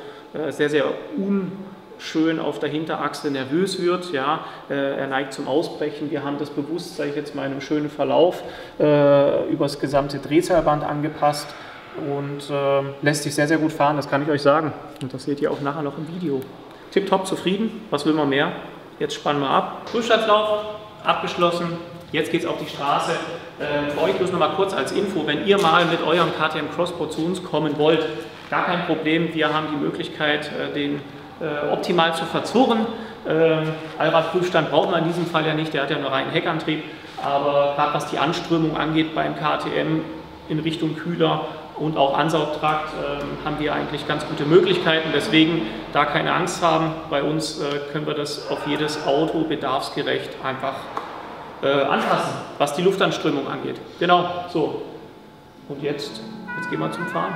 sehr, sehr unschön auf der Hinterachse nervös wird, ja, er neigt zum Ausbrechen, wir haben das bewusst, sage ich jetzt mal, in einem schönen Verlauf übers gesamte Drehzahlband angepasst. Und lässt sich sehr, sehr gut fahren, das kann ich euch sagen. Und das seht ihr auch nachher noch im Video. Tipptopp zufrieden, was will man mehr? Jetzt spannen wir ab. Prüfstandslauf abgeschlossen, jetzt geht es auf die Straße. Für euch bloß noch mal kurz als Info, wenn ihr mal mit eurem KTM Crossport zu uns kommen wollt, gar kein Problem, wir haben die Möglichkeit, den optimal zu verzurren. Allradprüfstand braucht man in diesem Fall ja nicht, der hat ja nur reinen Heckantrieb. Aber gerade was die Anströmung angeht beim KTM in Richtung Kühler und auch Ansaugtrakt haben wir eigentlich ganz gute Möglichkeiten. Deswegen da keine Angst haben. Bei uns können wir das auf jedes Auto bedarfsgerecht einfach anpassen, was die Luftanströmung angeht. Genau, so. Und jetzt gehen wir zum Fahren.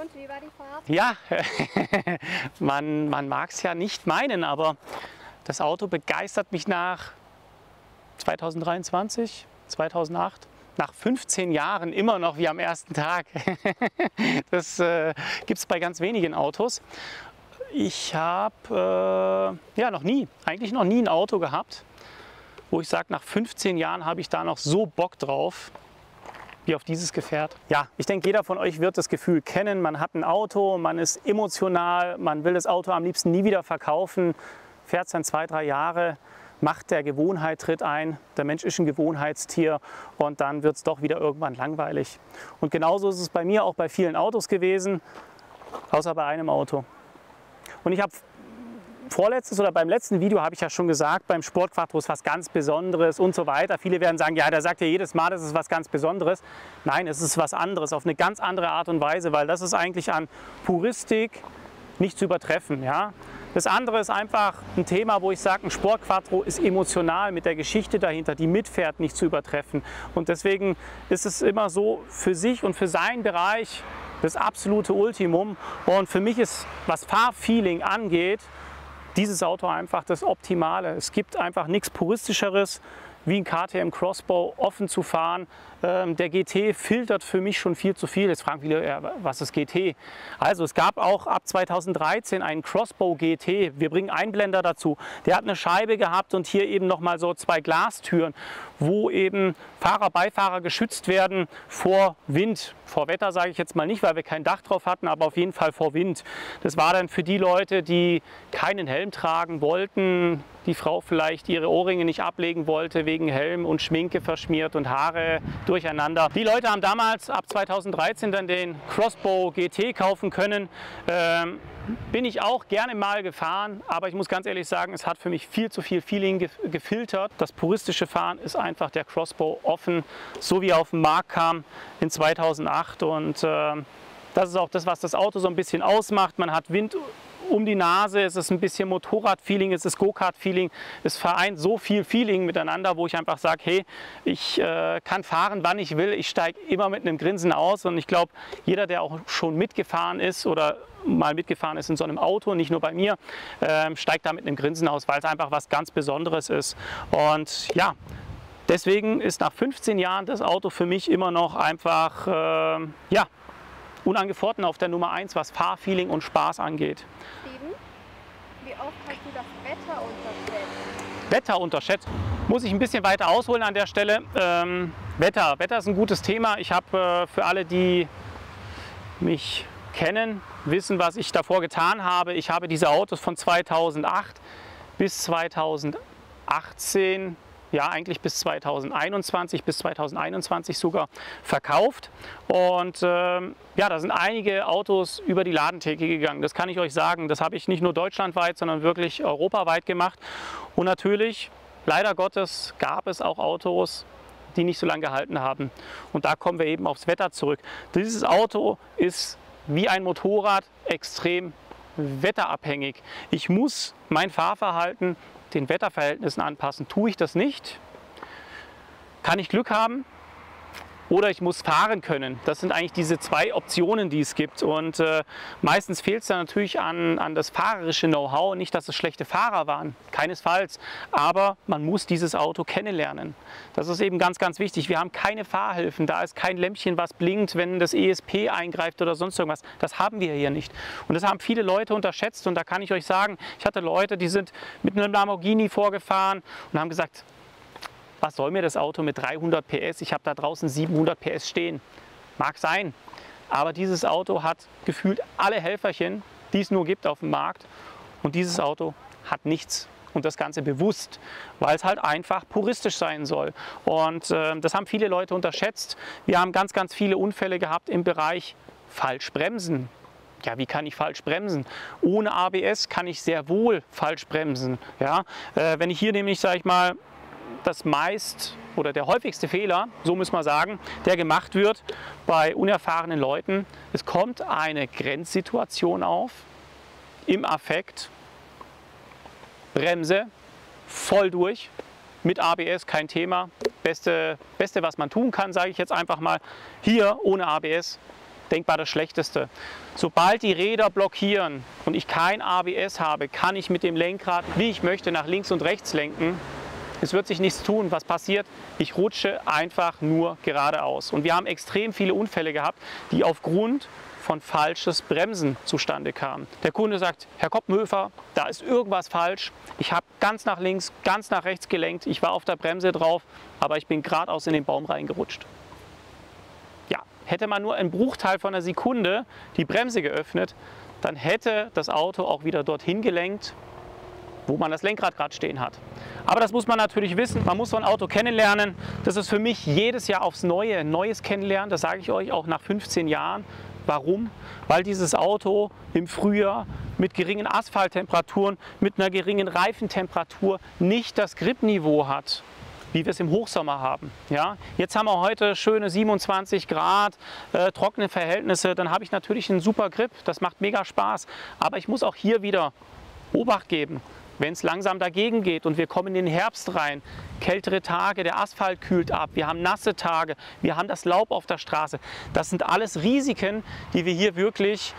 Und wie war die Fahrt? Ja, man mag es ja nicht meinen, aber das Auto begeistert mich nach 2023, 2008, nach 15 Jahren immer noch wie am ersten Tag. Das gibt es bei ganz wenigen Autos. Ich habe eigentlich noch nie ein Auto gehabt, wo ich sage, nach 15 Jahren habe ich da noch so Bock drauf, wie auf dieses Gefährt. Ja, ich denke, jeder von euch wird das Gefühl kennen, man hat ein Auto, man ist emotional, man will das Auto am liebsten nie wieder verkaufen, fährt es dann 2, 3 Jahre, Macht der Gewohnheit tritt ein, der Mensch ist ein Gewohnheitstier und dann wird es doch wieder irgendwann langweilig. Und genauso ist es bei mir auch bei vielen Autos gewesen, außer bei einem Auto. Und ich habe beim letzten Video habe ich ja schon gesagt, beim Sportquattro ist was ganz Besonderes und so weiter. Viele werden sagen, ja, der sagt ja jedes Mal, das ist was ganz Besonderes. Nein, es ist was anderes, auf eine ganz andere Art und Weise, weil das ist eigentlich an Puristik nicht zu übertreffen. Ja? Das andere ist einfach ein Thema, wo ich sage, ein Sportquattro ist emotional mit der Geschichte dahinter, die mitfährt, nicht zu übertreffen. Und deswegen ist es immer so für sich und für seinen Bereich das absolute Ultimum. Und für mich ist, was Fahrfeeling angeht, dieses Auto einfach das Optimale. Es gibt einfach nichts Puristischeres, wie ein KTM Crossbow offen zu fahren. Der GT filtert für mich schon viel zu viel. Jetzt fragen viele, ja, was ist GT? Also es gab auch ab 2013 einen Crossbow GT. Wir bringen Einblender dazu. Der hat eine Scheibe gehabt und hier eben nochmal so 2 Glastüren, wo eben Fahrer, Beifahrer geschützt werden vor Wind. Vor Wetter sage ich jetzt mal nicht, weil wir kein Dach drauf hatten, aber auf jeden Fall vor Wind. Das war dann für die Leute, die keinen Helm tragen wollten, die Frau vielleicht ihre Ohrringe nicht ablegen wollte wegen Helm und Schminke verschmiert und Haare durcheinander. Die Leute haben damals ab 2013 dann den Crossbow GT kaufen können. Bin ich auch gerne mal gefahren, aber ich muss ganz ehrlich sagen, es hat für mich viel zu viel Feeling gefiltert. Das puristische Fahren ist einfach der Crossbow offen, so wie er auf den Markt kam in 2008 und das ist auch das, was das Auto so ein bisschen ausmacht. Man hat Wind um die Nase, es ist ein bisschen Motorrad-Feeling, es ist Go-Kart-Feeling, es vereint so viel Feeling miteinander, wo ich einfach sage, hey, ich kann fahren, wann ich will, ich steige immer mit einem Grinsen aus und ich glaube, jeder, der auch schon mitgefahren ist oder mal mitgefahren ist in so einem Auto, nicht nur bei mir, steigt da mit einem Grinsen aus, weil es einfach was ganz Besonderes ist. Und ja, deswegen ist nach 15 Jahren das Auto für mich immer noch einfach, ja, unangefochten auf der Nummer 1, was Fahrfeeling und Spaß angeht. Steven, wie oft hast du das Wetter unterschätzt? Wetter unterschätzt? Muss ich ein bisschen weiter ausholen an der Stelle. Wetter ist ein gutes Thema. Ich habe für alle, die mich kennen, wissen, was ich davor getan habe. Ich habe diese Autos von 2008 bis 2018, ja eigentlich bis 2021, bis 2021 sogar verkauft. Und ja, da sind einige Autos über die Ladentheke gegangen. Das kann ich euch sagen. Das habe ich nicht nur deutschlandweit, sondern wirklich europaweit gemacht. Und natürlich, leider Gottes, gab es auch Autos, die nicht so lange gehalten haben. Und da kommen wir eben aufs Wetter zurück. Dieses Auto ist wie ein Motorrad extrem wetterabhängig. Ich muss mein Fahrverhalten den Wetterverhältnissen anpassen. Tue ich das nicht, kann ich Glück haben oder ich muss fahren können. Das sind eigentlich diese 2 Optionen, die es gibt. Und meistens fehlt es dann natürlich an das fahrerische Know-how. Nicht, dass es schlechte Fahrer waren, keinesfalls. Aber man muss dieses Auto kennenlernen. Das ist eben ganz, ganz wichtig. Wir haben keine Fahrhilfen. Da ist kein Lämpchen, was blinkt, wenn das ESP eingreift oder sonst irgendwas. Das haben wir hier nicht. Und das haben viele Leute unterschätzt. Und da kann ich euch sagen, ich hatte Leute, die sind mit einem Lamborghini vorgefahren und haben gesagt, was soll mir das Auto mit 300 PS? Ich habe da draußen 700 PS stehen. Mag sein, aber dieses Auto hat gefühlt alle Helferchen, die es nur gibt auf dem Markt. Und dieses Auto hat nichts. Und das Ganze bewusst, weil es halt einfach puristisch sein soll. Und das haben viele Leute unterschätzt. Wir haben ganz, ganz viele Unfälle gehabt im Bereich falsch bremsen. Ja, wie kann ich falsch bremsen? Ohne ABS kann ich sehr wohl falsch bremsen. Ja? Wenn ich hier nämlich, sage ich mal, das meist oder der häufigste Fehler, so muss man sagen, der gemacht wird bei unerfahrenen Leuten, es kommt eine Grenzsituation auf, im Affekt, Bremse, voll durch, mit ABS kein Thema, Beste, was man tun kann, sage ich jetzt einfach mal, hier ohne ABS, denkbar das Schlechteste. Sobald die Räder blockieren und ich kein ABS habe, kann ich mit dem Lenkrad, wie ich möchte, nach links und rechts lenken. Es wird sich nichts tun. Was passiert? Ich rutsche einfach nur geradeaus. Und wir haben extrem viele Unfälle gehabt, die aufgrund von falsches Bremsen zustande kamen. Der Kunde sagt, Herr Koppenhöfer, da ist irgendwas falsch. Ich habe ganz nach links, ganz nach rechts gelenkt. Ich war auf der Bremse drauf, aber ich bin geradeaus in den Baum reingerutscht. Ja, hätte man nur einen Bruchteil von einer Sekunde die Bremse geöffnet, dann hätte das Auto auch wieder dorthin gelenkt, wo man das Lenkrad gerade stehen hat. Aber das muss man natürlich wissen, man muss so ein Auto kennenlernen. Das ist für mich jedes Jahr aufs Neue, ein neues Kennenlernen, das sage ich euch auch nach 15 Jahren. Warum? Weil dieses Auto im Frühjahr mit geringen Asphalttemperaturen, mit einer geringen Reifentemperatur nicht das Gripniveau hat, wie wir es im Hochsommer haben. Ja? Jetzt haben wir heute schöne 27 Grad, trockene Verhältnisse, dann habe ich natürlich einen super Grip, das macht mega Spaß. Aber ich muss auch hier wieder Obacht geben, wenn es langsam dagegen geht und wir kommen in den Herbst rein, kältere Tage, der Asphalt kühlt ab, wir haben nasse Tage, wir haben das Laub auf der Straße. Das sind alles Risiken, die wir hier wirklich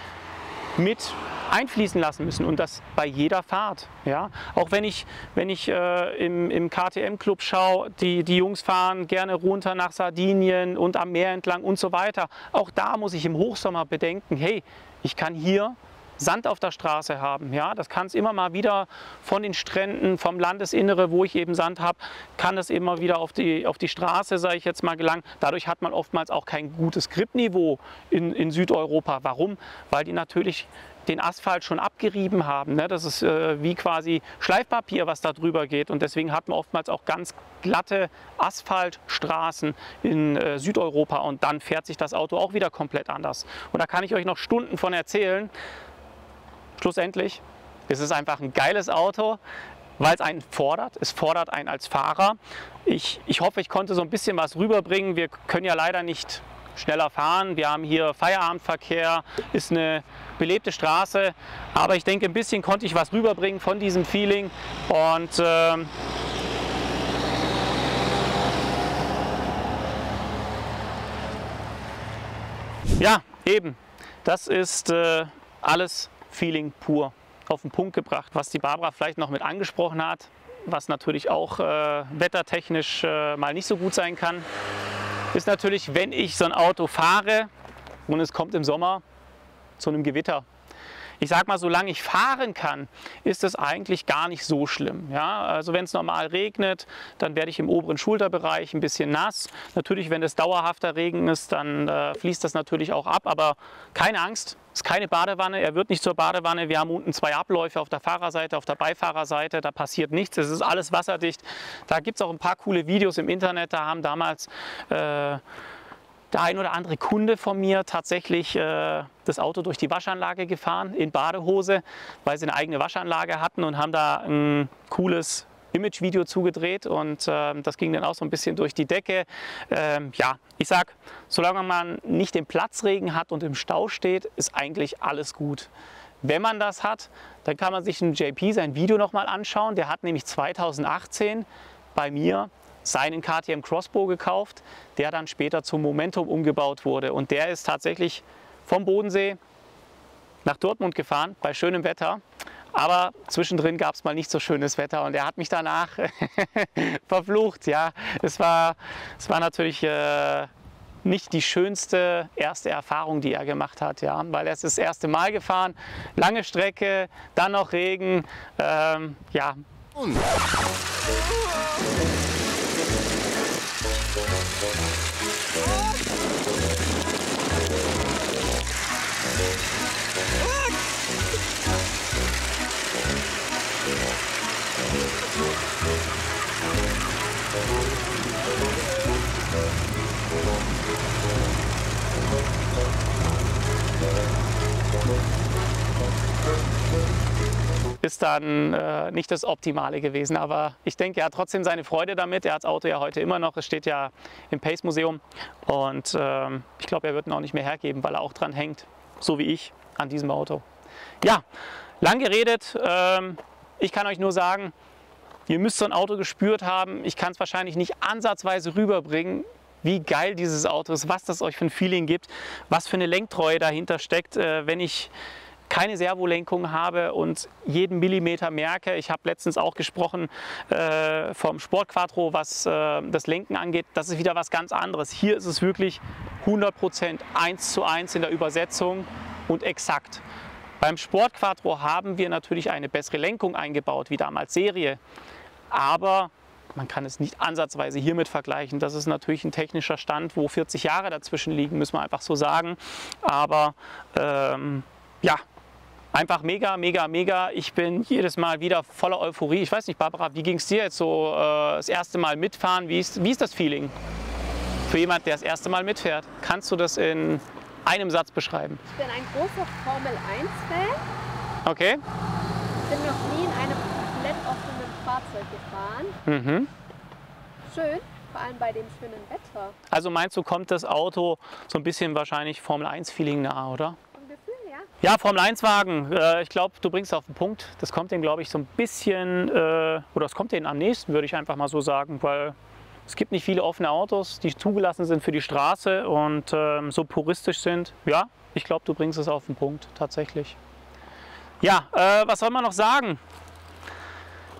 mit einfließen lassen müssen und das bei jeder Fahrt. Ja? Auch wenn ich im KTM-Club schaue, die Jungs fahren gerne runter nach Sardinien und am Meer entlang und so weiter. Auch da muss ich im Hochsommer bedenken, hey, ich kann hier Sand auf der Straße haben. Ja? Das kann es immer mal wieder von den Stränden, vom Landesinnere, wo ich eben Sand habe, kann es immer wieder auf die Straße, sage ich jetzt mal, gelangen. Dadurch hat man oftmals auch kein gutes Gripniveau in Südeuropa. Warum? Weil die natürlich den Asphalt schon abgerieben haben. Ne? Das ist wie quasi Schleifpapier, was da drüber geht. Und deswegen hat man oftmals auch ganz glatte Asphaltstraßen in Südeuropa. Und dann fährt sich das Auto auch wieder komplett anders. Und da kann ich euch noch Stunden von erzählen. Schlussendlich ist es einfach ein geiles Auto, weil es einen fordert. Es fordert einen als Fahrer. Ich hoffe, ich konnte so ein bisschen was rüberbringen. Wir können ja leider nicht schneller fahren. Wir haben hier Feierabendverkehr, ist eine belebte Straße. Aber ich denke, ein bisschen konnte ich was rüberbringen von diesem Feeling. Und ja, eben, das ist alles Feeling pur auf den Punkt gebracht. Was die Barbara vielleicht noch mit angesprochen hat, was natürlich auch wettertechnisch mal nicht so gut sein kann, ist natürlich, wenn ich so ein Auto fahre und es kommt im Sommer zu einem Gewitter. Ich sag mal, solange ich fahren kann, ist es eigentlich gar nicht so schlimm. Ja? Also wenn es normal regnet, dann werde ich im oberen Schulterbereich ein bisschen nass. Natürlich, wenn es dauerhafter Regen ist, dann fließt das natürlich auch ab. Aber keine Angst, es ist keine Badewanne, er wird nicht zur Badewanne. Wir haben unten 2 Abläufe auf der Fahrerseite, auf der Beifahrerseite, da passiert nichts. Es ist alles wasserdicht. Da gibt es auch ein paar coole Videos im Internet, da haben damals der ein oder andere Kunde von mir tatsächlich das Auto durch die Waschanlage gefahren, in Badehose, weil sie eine eigene Waschanlage hatten und haben da ein cooles Imagevideo zugedreht und das ging dann auch so ein bisschen durch die Decke. Ja, ich sag, solange man nicht den Platzregen hat und im Stau steht, ist eigentlich alles gut. Wenn man das hat, dann kann man sich ein JP sein Video nochmal anschauen. Der hat nämlich 2018 bei mir seinen KTM Crossbow gekauft, der dann später zum Momentum umgebaut wurde. Und der ist tatsächlich vom Bodensee nach Dortmund gefahren, bei schönem Wetter. Aber zwischendrin gab es mal nicht so schönes Wetter und er hat mich danach verflucht. Ja, es war natürlich nicht die schönste erste Erfahrung, die er gemacht hat. Ja, weil er ist das erste Mal gefahren, lange Strecke, dann noch Regen. Ja. Ist dann nicht das Optimale gewesen, aber ich denke, er hat trotzdem seine Freude damit. Er hat das Auto ja heute immer noch, es steht ja im Pace Museum und ich glaube, er wird ihn auch nicht mehr hergeben, weil er auch dran hängt, so wie ich, an diesem Auto. Ja, lang geredet, ich kann euch nur sagen, ihr müsst so ein Auto gespürt haben. Ich kann es wahrscheinlich nicht ansatzweise rüberbringen, wie geil dieses Auto ist, was das euch für ein Feeling gibt, was für eine Lenktreue dahinter steckt, wenn ich keine Servolenkung habe und jeden Millimeter merke. Ich habe letztens auch gesprochen vom Sport Quattro, was das Lenken angeht. Das ist wieder was ganz anderes. Hier ist es wirklich 100% 1:1 in der Übersetzung und exakt. Beim Sport Quattro haben wir natürlich eine bessere Lenkung eingebaut, wie damals Serie. Aber man kann es nicht ansatzweise hiermit vergleichen. Das ist natürlich ein technischer Stand, wo 40 Jahre dazwischen liegen, müssen wir einfach so sagen. Aber ja, einfach mega, mega, mega. Ich bin jedes Mal wieder voller Euphorie. Ich weiß nicht, Barbara, wie ging es dir jetzt so das erste Mal mitfahren? Wie ist das Feeling für jemand, der das erste Mal mitfährt? Kannst du das in einem Satz beschreiben? Ich bin ein großer Formel-1-Fan. Okay. Ich bin noch nie in einem komplett offenen Fahrzeug gefahren. Schön, vor allem bei dem schönen Wetter. Also meinst du, kommt das Auto so ein bisschen wahrscheinlich Formel-1-Feeling nahe, oder? Vom Gefühl, ja. Ja, Formel-1-Wagen, ich glaube, du bringst auf den Punkt. Das kommt denen, glaube ich, so ein bisschen, oder es kommt denen am nächsten, würde ich einfach mal so sagen, weil es gibt nicht viele offene Autos, die zugelassen sind für die Straße und so puristisch sind. Ja, ich glaube, du bringst es auf den Punkt, tatsächlich. Ja, was soll man noch sagen?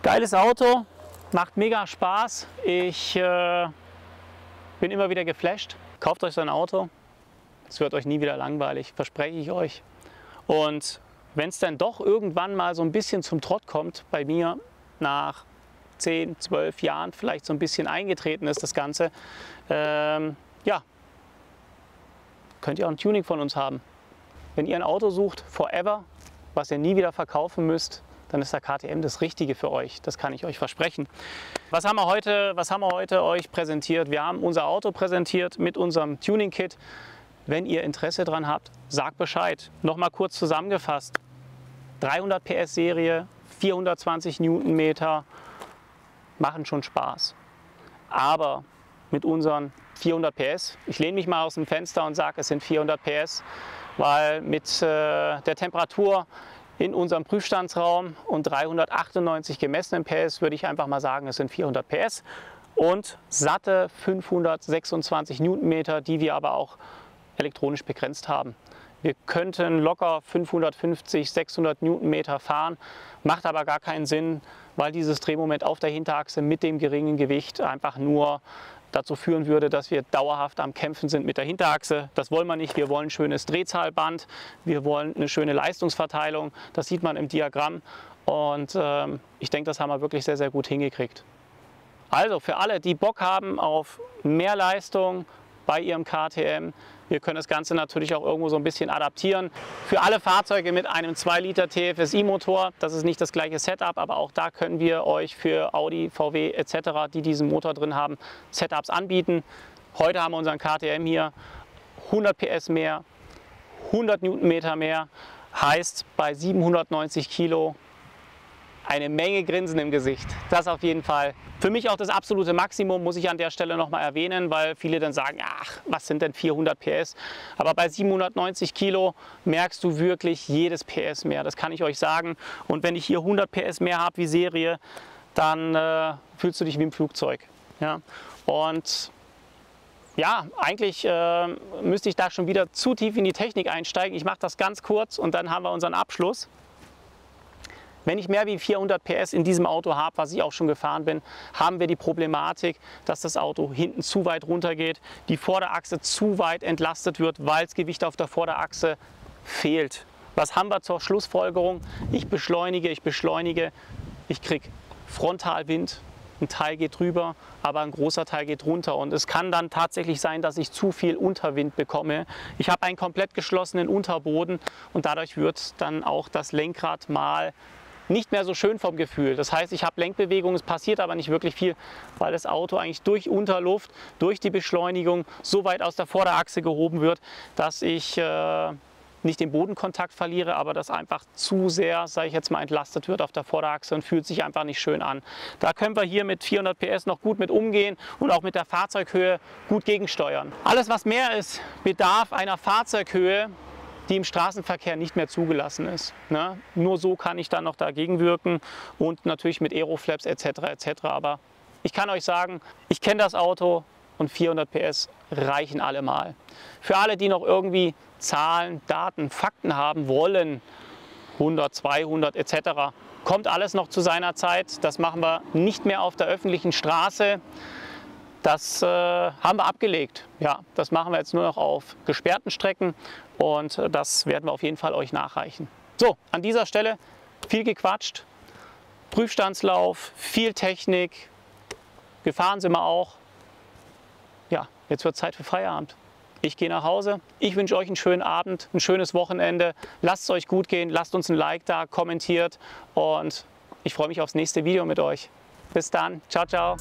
Geiles Auto, macht mega Spaß. Ich bin immer wieder geflasht. Kauft euch so ein Auto, es wird euch nie wieder langweilig, verspreche ich euch. Und wenn es dann doch irgendwann mal so ein bisschen zum Trott kommt, bei mir nach 10, 12 Jahren vielleicht so ein bisschen eingetreten ist das Ganze, ja, könnt ihr auch ein Tuning von uns haben. Wenn ihr ein Auto sucht, forever, was ihr nie wieder verkaufen müsst, dann ist der KTM das Richtige für euch. Das kann ich euch versprechen. Was haben wir heute euch präsentiert? Wir haben unser Auto präsentiert mit unserem Tuning-Kit. Wenn ihr Interesse daran habt, sagt Bescheid. Nochmal kurz zusammengefasst. 300 PS Serie, 420 Newtonmeter, machen schon Spaß. Aber mit unseren 400 PS, ich lehne mich mal aus dem Fenster und sage, es sind 400 PS, weil mit der Temperatur in unserem Prüfstandsraum und 398 gemessenen PS würde ich einfach mal sagen, es sind 400 PS und satte 526 Newtonmeter, die wir aber auch elektronisch begrenzt haben. Wir könnten locker 550, 600 Newtonmeter fahren, macht aber gar keinen Sinn, weil dieses Drehmoment auf der Hinterachse mit dem geringen Gewicht einfach nur dazu führen würde, dass wir dauerhaft am Kämpfen sind mit der Hinterachse. Das wollen wir nicht. Wir wollen ein schönes Drehzahlband, wir wollen eine schöne Leistungsverteilung. Das sieht man im Diagramm und ich denke, das haben wir wirklich sehr, sehr gut hingekriegt. Also für alle, die Bock haben auf mehr Leistung bei ihrem KTM, wir können das Ganze natürlich auch irgendwo so ein bisschen adaptieren. Für alle Fahrzeuge mit einem 2 Liter TFSI-Motor, das ist nicht das gleiche Setup, aber auch da können wir euch für Audi, VW etc., die diesen Motor drin haben, Setups anbieten. Heute haben wir unseren KTM hier, 100 PS mehr, 100 Newtonmeter mehr, heißt bei 790 Kilo eine Menge Grinsen im Gesicht. Das auf jeden Fall. Für mich auch das absolute Maximum, muss ich an der Stelle nochmal erwähnen, weil viele dann sagen, ach, was sind denn 400 PS? Aber bei 790 Kilo merkst du wirklich jedes PS mehr, das kann ich euch sagen. Und wenn ich hier 100 PS mehr habe wie Serie, dann fühlst du dich wie im Flugzeug. Ja? Und ja, eigentlich müsste ich da schon wieder zu tief in die Technik einsteigen. Ich mache das ganz kurz und dann haben wir unseren Abschluss. Wenn ich mehr wie 400 PS in diesem Auto habe, was ich auch schon gefahren bin, haben wir die Problematik, dass das Auto hinten zu weit runter geht, die Vorderachse zu weit entlastet wird, weil das Gewicht auf der Vorderachse fehlt. Was haben wir zur Schlussfolgerung? Ich beschleunige, ich kriege Frontalwind, ein Teil geht drüber, aber ein großer Teil geht runter und es kann dann tatsächlich sein, dass ich zu viel Unterwind bekomme. Ich habe einen komplett geschlossenen Unterboden und dadurch wird dann auch das Lenkrad mal nicht mehr so schön vom Gefühl. Das heißt, ich habe Lenkbewegung, es passiert aber nicht wirklich viel, weil das Auto eigentlich durch Unterluft, durch die Beschleunigung so weit aus der Vorderachse gehoben wird, dass ich nicht den Bodenkontakt verliere, aber das einfach zu sehr, sage ich jetzt mal, entlastet wird auf der Vorderachse und fühlt sich einfach nicht schön an. Da können wir hier mit 400 PS noch gut mit umgehen und auch mit der Fahrzeughöhe gut gegensteuern. Alles, was mehr ist, bedarf einer Fahrzeughöhe, die im Straßenverkehr nicht mehr zugelassen ist. Ne? Nur so kann ich dann noch dagegen wirken und natürlich mit Aeroflaps etc. etc. Aber ich kann euch sagen, ich kenne das Auto und 400 PS reichen allemal. Für alle, die noch irgendwie Zahlen, Daten, Fakten haben wollen, 100, 200 etc., kommt alles noch zu seiner Zeit. Das machen wir nicht mehr auf der öffentlichen Straße. Das haben wir abgelegt. Ja, das machen wir jetzt nur noch auf gesperrten Strecken und das werden wir auf jeden Fall euch nachreichen. So, an dieser Stelle viel gequatscht, Prüfstandslauf, viel Technik, gefahren sind wir auch. Ja, jetzt wird Zeit für Feierabend. Ich gehe nach Hause. Ich wünsche euch einen schönen Abend, ein schönes Wochenende. Lasst es euch gut gehen, lasst uns ein Like da, kommentiert und ich freue mich aufs nächste Video mit euch. Bis dann, ciao, ciao.